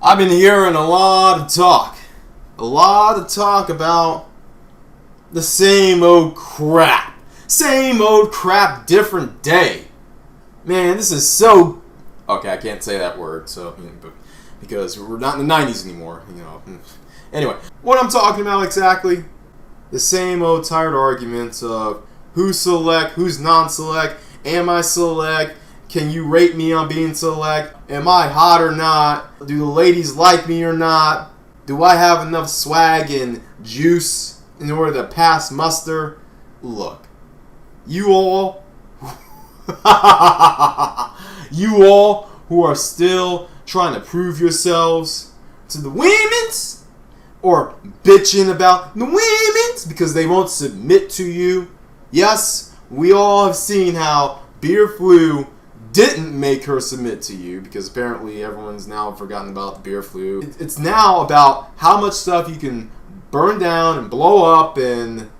I've been hearing a lot of talk. A lot of talk about the same old crap. Same old crap, different day. Man, this is so... Okay, I can't say that word, so... because we're not in the 90s anymore, you know. Anyway, what I'm talking about exactly? The same old tired arguments of who's select, who's non-select, am I select, can you rate me on being select, am I hot or not, do the ladies like me or not, do I have enough swag and juice in order to pass muster? Look, you all, you all who are still trying to prove yourselves to the women's, or bitching about the women's because they won't submit to you. Yes, we all have seen how Beer Flu didn't make her submit to you, because apparently everyone's now forgotten about the Beer Flu. It's now about how much stuff you can burn down and blow up and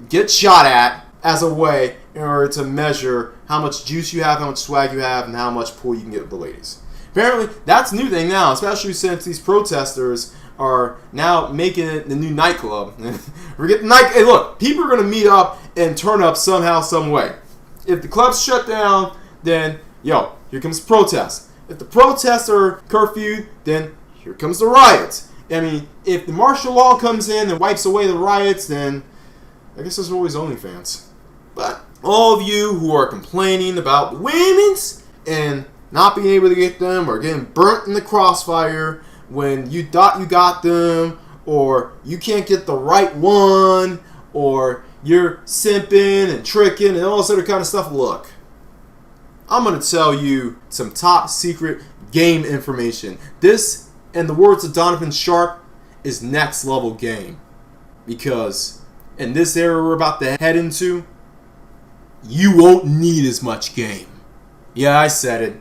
get shot at as a way in order to measure how much juice you have, how much swag you have, and how much pull you can get with the ladies. Apparently, that's a new thing now, especially since these protesters are now making it the new nightclub. We're getting Hey, look, people are going to meet up and turn up somehow, some way. If the club's shut down, then, yo, here comes protest. If the protests are curfewed, then here comes the riots. I mean, if the martial law comes in and wipes away the riots, then I guess there's always OnlyFans. But all of you who are complaining about the women's and not being able to get them, or getting burnt in the crossfire when you thought you got them, or you can't get the right one, or you're simping and tricking and all this other kind of stuff. Look, I'm going to tell you some top secret game information. This, in the words of Donovan Sharp, is next level game. Because in this era we're about to head into, you won't need as much game. Yeah, I said it.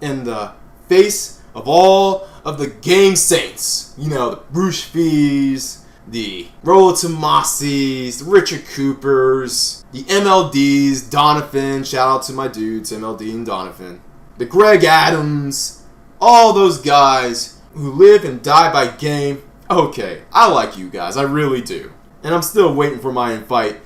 In the face of all of the game saints, you know, the Bruce Fees, the Rollo Tomassis, the Richard Coopers, the MLDs, Donovan, shout out to my dudes, MLD and Donovan, the Greg Adams, all those guys who live and die by game. Okay, I like you guys, I really do. And I'm still waiting for my invite.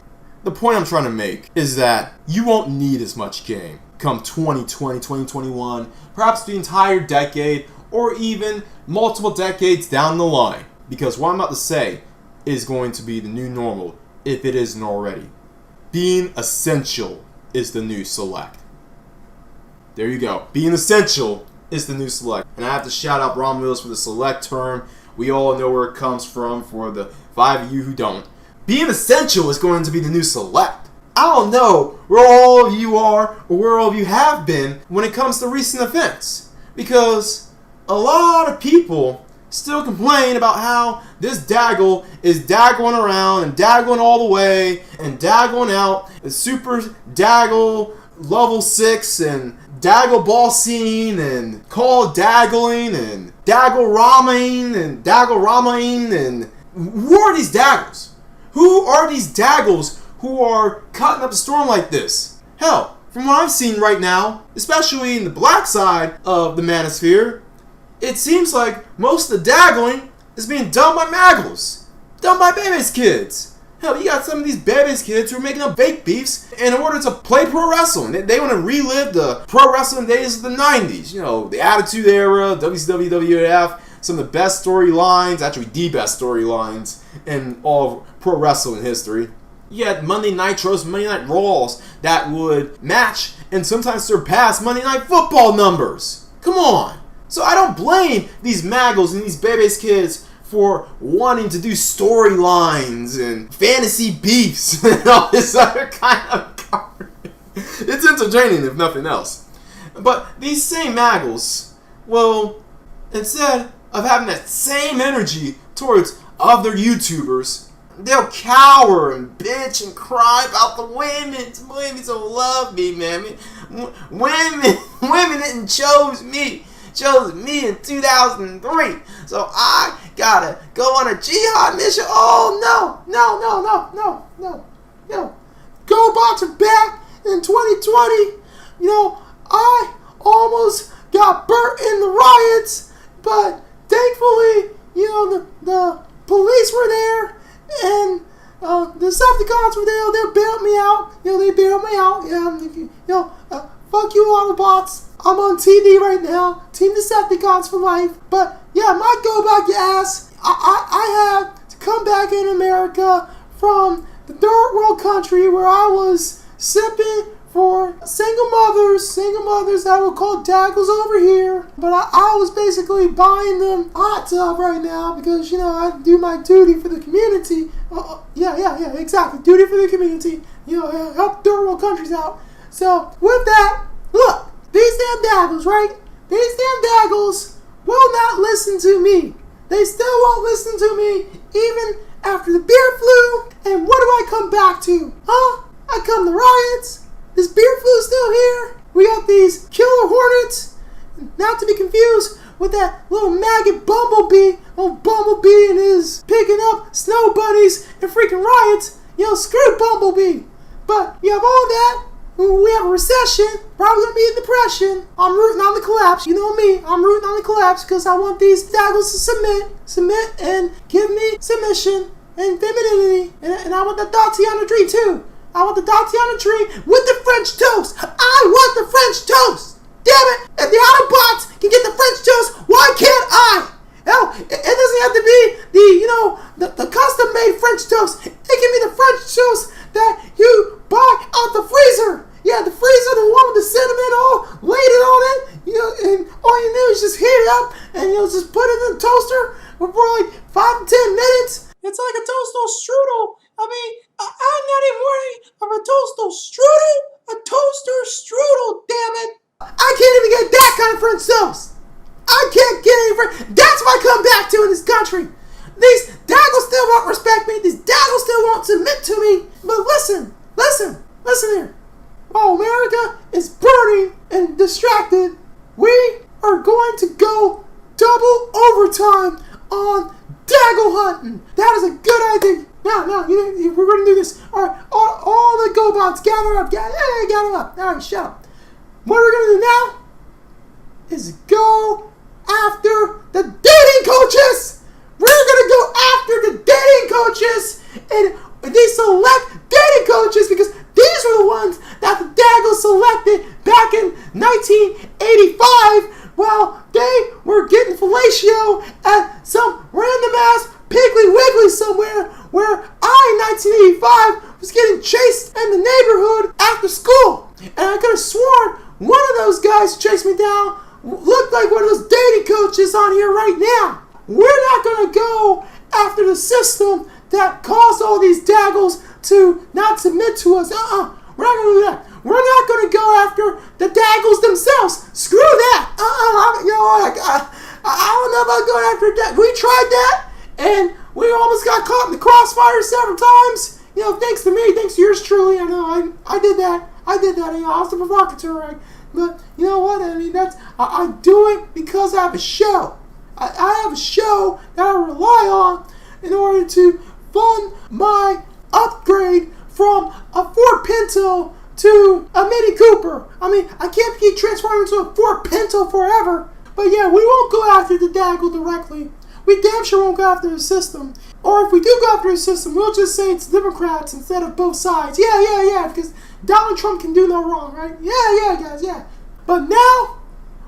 The point I'm trying to make is that you won't need as much game come 2020, 2021, perhaps the entire decade, or even multiple decades down the line. Because what I'm about to say is going to be the new normal, if it isn't already. Being essential is the new select. There you go. Being essential is the new select. And I have to shout out Ron Willis for the select term. We all know where it comes from for the 5 of you who don't. Being essential is going to be the new select. I don't know where all of you are or where all of you have been when it comes to recent events. Because a lot of people still complain about how this Daggle is daggling around and daggling all the way and daggling out. The Super Daggle Level 6 and Daggle Ball Scene and Call Daggling and Daggle Ramain and Daggle Ramain. And who are these Daggles? Who are these Daggles who are cutting up a storm like this? Hell, from what I've seen right now, especially in the black side of the manosphere, it seems like most of the daggling is being done by Maggles. Done by Bebe's kids. Hell, you got some of these Bebe's kids who are making up fake beefs in order to play pro wrestling. They want to relive the pro wrestling days of the 90s. You know, the Attitude Era, WCW, WWF, some of the best storylines, actually the best storylines in all of pro wrestling history. You had Monday Nitros, Monday Night Raws that would match and sometimes surpass Monday Night Football numbers. Come on. So I don't blame these Maggles and these Bebe's kids for wanting to do storylines and fantasy beefs and all this other kind of garbage. It's entertaining if nothing else. But these same Maggles, well, instead of having that same energy towards other YouTubers, they'll cower and bitch and cry about the women. Women don't love me, man. Women didn't chose me in 2003. So I gotta go on a jihad mission. Oh, no. Go boxing back in 2020. You know, I almost got burnt in the riots, but thankfully the police were there, and the Decepticons were there. They bailed me out. They bailed me out. Fuck you, Autobots. I'm on TV right now. Team Decepticons for life. But yeah, my go back your ass. I had to come back in America from the third world country where I was sipping for single mothers that were called daggles over here. But I was basically buying them a hot tub right now because, I do my duty for the community. Yeah, exactly. Duty for the community. Help third world countries out. So, with that, look, these damn daggles, right? These damn daggles will not listen to me. They still won't listen to me, even after the beer flu. And what do I come back to? Huh? I come to riots. This beer flu is still here. We got these killer hornets, not to be confused with that little maggot bumblebee. Old Bumblebee and his picking up snow bunnies and freaking riots. Screw Bumblebee. But you have all that. We have a recession. Probably gonna be a depression. I'm rooting on the collapse. You know me. I'm rooting on the collapse because I want these daggles to submit, and give me submission and femininity. And I want the Tatiana tree too. I want the Tatiana tree with the French toast. I want the French toast. Damn it! If the Autobots can get the French toast, why can't I? Hell, it doesn't have to be the custom-made French toast. It can be the French toast that you buy out the freezer. Yeah, the freezer, the one with the cinnamon all laid on it. And all you do is just heat it up and just put it in the toaster for like 5 to 10 minutes. It's like a toaster strudel. I mean, I'm not even worthy of a toaster strudel. A toaster strudel, damn it. I can't even get that kind of French toast. I can't get any French. That's what I come back to in this country. These daggles still won't respect me. These daggles still won't submit to me. But listen here. While America is burning and distracted, we are going to go double overtime on daggle hunting. That is a good idea. No, we're going to do this. All right, all the GoBots, gather up. Gather up. All right, shut up. What we're going to do now is go after the dating coaches. We're going to go after the dating coaches and these select dating coaches because these were the ones that the daggles selected back in 1985 while they were getting fellatio at some random ass Piggly Wiggly somewhere where I, in 1985, was getting chased in the neighborhood after school. And I could have sworn one of those guys who chased me down looked like one of those dating coaches on here right now. We're not going to go after the system that caused all these daggles to not submit to us. We're not going to do that. We're not going to go after the daggles themselves. Screw that. I don't know about going after that. We tried that, and we almost got caught in the crossfire several times. Thanks to me, thanks to yours truly. I know, I did that. I was the provocateur, right? But you know what? I mean, I do it because I have a show. I have a show that I rely on in order to fund my upgrade from a Ford Pinto to a Mini Cooper. I mean, I can't keep transforming into a Ford Pinto forever. But yeah, we won't go after the daggle directly. We damn sure won't go after the system. Or if we do go after the system, we'll just say it's Democrats instead of both sides. Yeah, because Donald Trump can do no wrong, right? Yeah, guys, yeah. But now,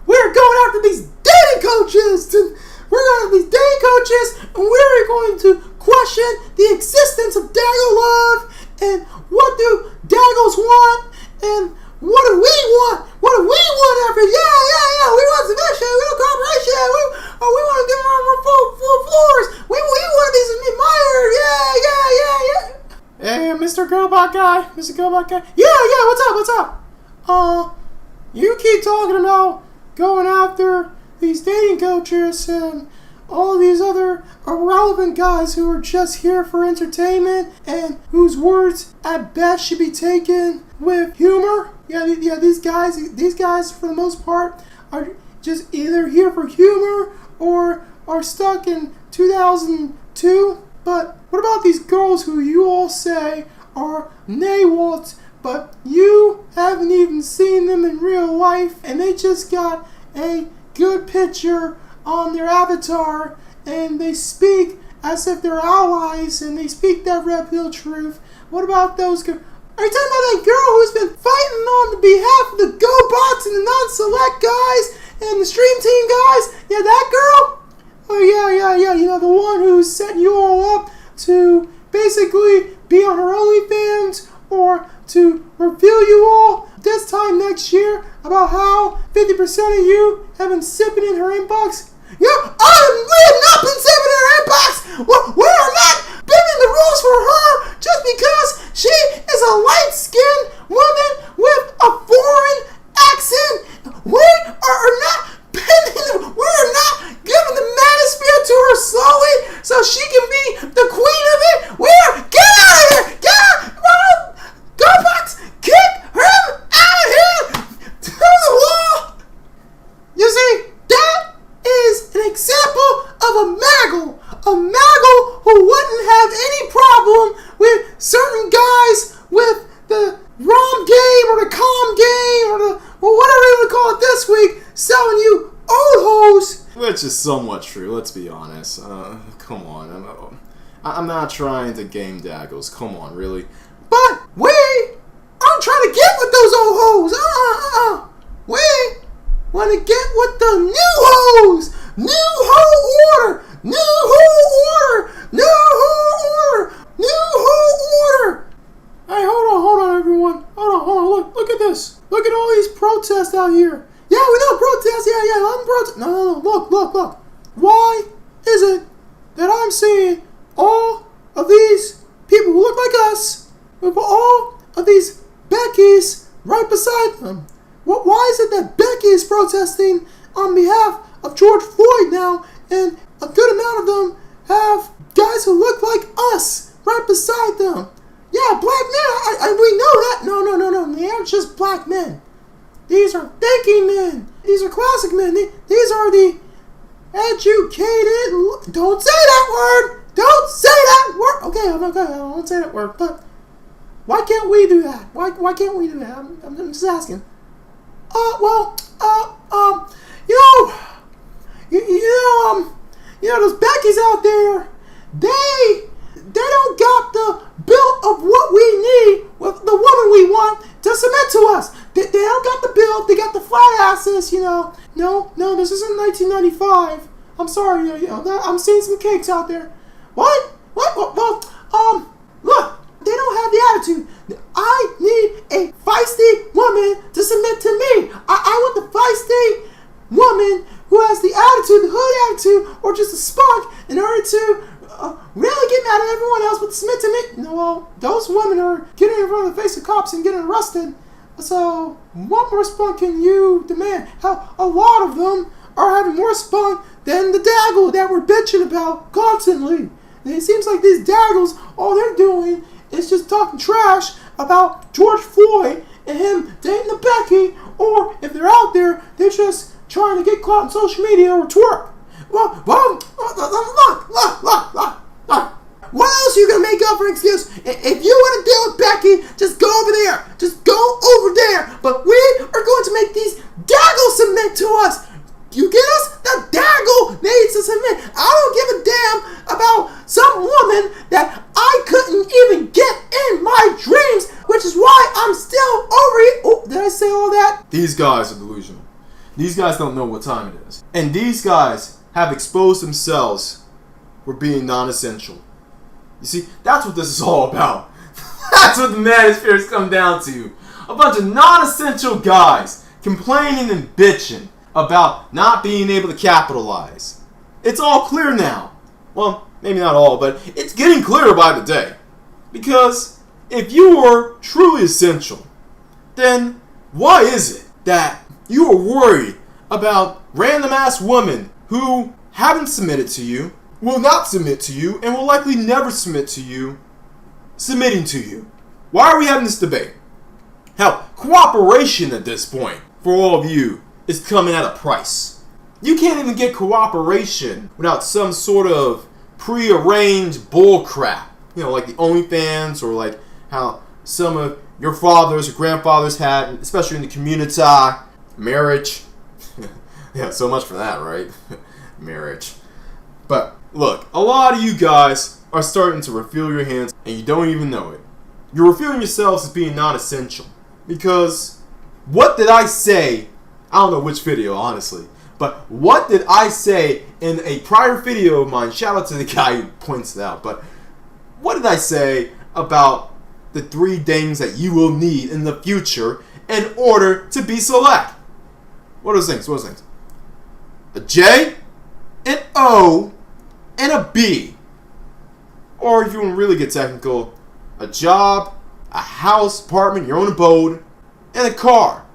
we're going after these dating coaches. We're going after these dating coaches, and we're going to question the existence of daggle love, and what do daggles want, and what do we want? What do we want after? Yeah. We want submission. We want cooperation. We want to give them our full floors. We want to be admired. Yeah. Hey, Mr. Girlbot guy. Yeah. What's up? You keep talking about going after these dating coaches and all these other irrelevant guys who are just here for entertainment and whose words at best should be taken with humor. Yeah, these guys for the most part are just either here for humor or are stuck in 2002. But what about these girls who you all say are NAWALTs, but you haven't even seen them in real life, and they just got a good picture on their avatar, and they speak as if they're allies, and they speak that red pill truth. What about those girls? Are you talking about that girl who's been fighting on the behalf of the GoBots and the non-select guys and the stream team guys? Yeah, that girl? Oh, yeah. You know, the one who's setting you all up to basically be on her OnlyFans or to reveal you all this time next year about how 50% of you have been sipping in her inbox. Yeah, we have not been sipping in her inbox. We are not bending the rules for her just because she is a light-skinned woman with a foreign accent. We are not bending. We are not giving the manosphere to her slowly so she can be the queen of it. Get out of here! Get out! Go Bucks! Kick him out of here! To the wall! You see, that is an example of a maggle. A maggle who wouldn't have any problem with certain guys with the ROM game or the COM game or the whatever you would call it this week selling you old hoes. Which is somewhat true, let's be honest. Come on. I'm not trying to game daggles. Come on, really. But we aren't trying to get with those old hoes. We want to get with the new hoes. New hoe order. New hoe order. New hoe order. New hoe order. Hey, hold on, everyone. Hold on. Look at this. Look at all these protests out here. Yeah, we know protests. Yeah, let them protest. No. Look. Why is it that I'm seeing all of these people who look like us with all of these Beckys right beside them? Why is it that Becky is protesting on behalf of George Floyd now, and a good amount of them have guys who look like us right beside them? Yeah, black men. We know that. No. They aren't just black men. These are thinking men. These are classic men. These are the educated. Don't say that word. Don't say that word. Okay. I won't say that word. But why can't we do that? Why can't we do that? I'm just asking. Those Beckys out there, they don't got the build of what we need with the woman we want to submit to us. They don't got the build. They got the flat asses, No, this isn't 1995. I'm sorry, I'm seeing some cakes out there. What? Well, look, they don't have the attitude. I need a feisty woman to submit to me. I want the feisty woman who has the attitude, the hood attitude, or just a spunk in order to really get mad at everyone else but submit to me. No, well, those women are getting in front of the face of cops and getting arrested. So, what more spunk can you demand? How a lot of them are having more spunk than the daggle that we're bitching about constantly. And it seems like these daggles, all they're doing is just talking trash about George Floyd and him dating the Becky, or if they're out there, they're just trying to get caught on social media or twerk. Look. What else are you going to make up for an excuse? If you want to deal with Becky, just go over there. Just go over there. But we are going to make these daggles submit to us. You get us? The daggle needs to submit. I don't give a damn about some woman that I couldn't even get in my dreams, which is why I'm still over here. Oh, did I say all that? These guys are delusional. These guys don't know what time it is. And these guys have exposed themselves for being non-essential. You see, that's what this is all about. That's what the manospheres come down to. A bunch of non-essential guys complaining and bitching about not being able to capitalize. It's all clear now. Well, maybe not all, but it's getting clearer by the day. Because if you are truly essential, then why is it that you are worried about random-ass women who haven't submitted to you, will not submit to you, and will likely never submit to you, submitting to you? Why are we having this debate? Hell, cooperation at this point, for all of you, is coming at a price. You can't even get cooperation without some sort of pre-arranged bullcrap. Like the OnlyFans, or like how some of your fathers or grandfathers had, especially in the community, marriage. Yeah, so much for that, right? Marriage. But Look, a lot of you guys are starting to refill your hands and you don't even know it. You're reviewing yourselves as being non-essential. Because what did I say? I don't know which video, honestly. But what did I say in a prior video of mine? Shout out to the guy who points it out. But what did I say about the 3 things that you will need in the future in order to be select? What are those things? What are those things? A J, an O, and a B. Or if you want to really get technical, a job, a house, apartment, your own abode, and a car.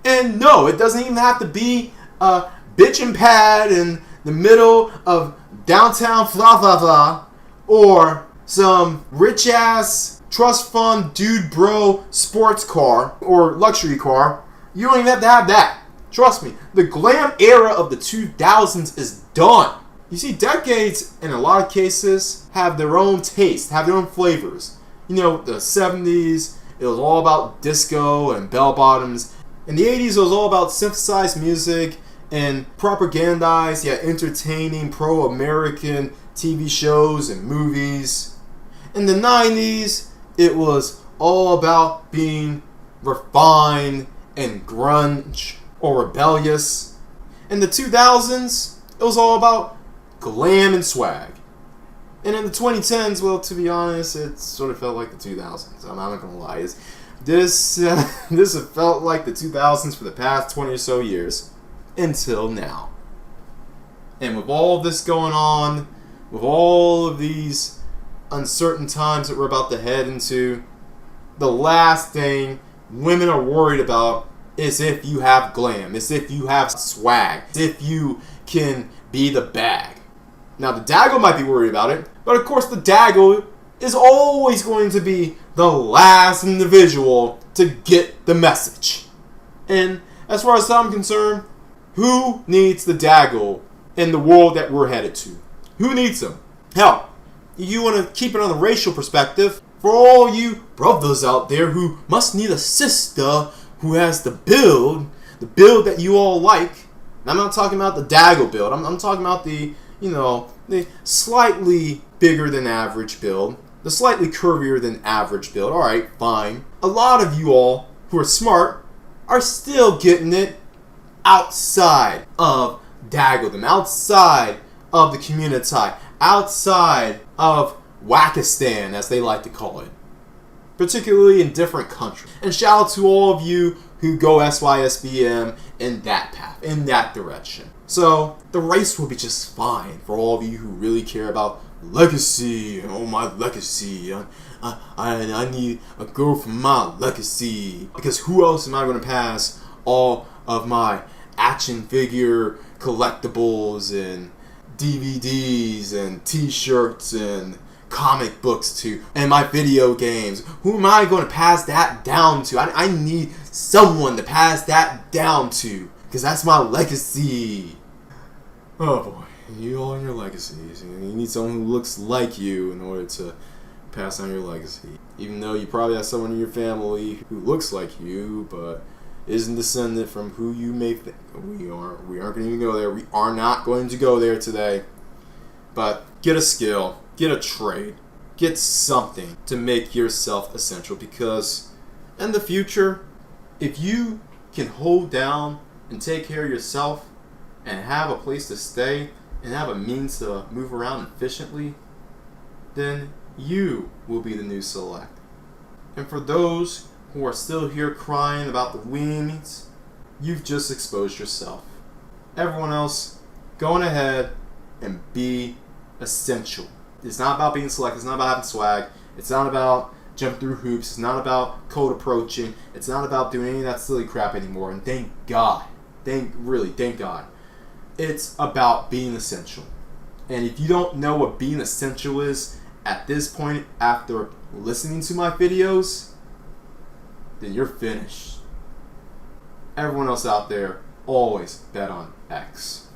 And no, it doesn't even have to be a bitchin' pad in the middle of downtown blah blah blah, or some rich ass trust fund dude bro sports car or luxury car. You don't even have to have that. Trust me, the glam era of the 2000s is done. You see, decades in a lot of cases have their own taste, have their own flavors. You know, the 70s, it was all about disco and bell bottoms. In the 80s, it was all about synthesized music and propagandized, yet entertaining pro-American TV shows and movies. In the 90s, it was all about being refined and grunge or rebellious. In the 2000s, it was all about glam and swag. And in the 2010s, well, to be honest, it sort of felt like the 2000s. I'm not going to lie. This has felt like the 2000s for the past 20 or so years. Until now. And with all of this going on, with all of these uncertain times that we're about to head into, the last thing women are worried about is if you have glam, is if you have swag, if you can be the bag. Now the daggle might be worried about it, but of course the daggle is always going to be the last individual to get the message. And as far as I'm concerned, who needs the daggle in the world that we're headed to? Who needs them? Hell, you want to keep it on the racial perspective, for all you brothers out there who must need a sister who has the build that you all like. And I'm not talking about the daggle build. I'm talking about the slightly bigger than average build, the slightly curvier than average build. All right, fine. A lot of you all who are smart are still getting it outside of daggledom, outside of the community, outside of Wackistan, as they like to call it, particularly in different countries. And shout out to all of you who go SYSBM in that path, in that direction. So the race will be just fine for all of you who really care about legacy. Oh, my legacy. I need a girl from my legacy. Because who else am I going to pass all of my action figure collectibles and DVDs and t-shirts and comic books to, and my video games? Who am I going to pass that down to? I need someone to pass that down to, because that's my legacy. Oh boy, you all and your legacies. You need someone who looks like you in order to pass on your legacy. Even though you probably have someone in your family who looks like you, but isn't descendant from who you may think. We aren't going to even go there. We are not going to go there today. But get a skill, get a trade, get something to make yourself essential, because in the future, if you can hold down and take care of yourself and have a place to stay and have a means to move around efficiently, then you will be the new select. And for those who are still here crying about the women's, you've just exposed yourself. Everyone else, going ahead and be essential. It's not about being select. It's not about having swag. It's not about jumping through hoops. It's not about cold approaching. It's not about doing any of that silly crap anymore. And thank God. Thank God. It's about being essential. And if you don't know what being essential is at this point after listening to my videos, then you're finished. Everyone else out there, always bet on X.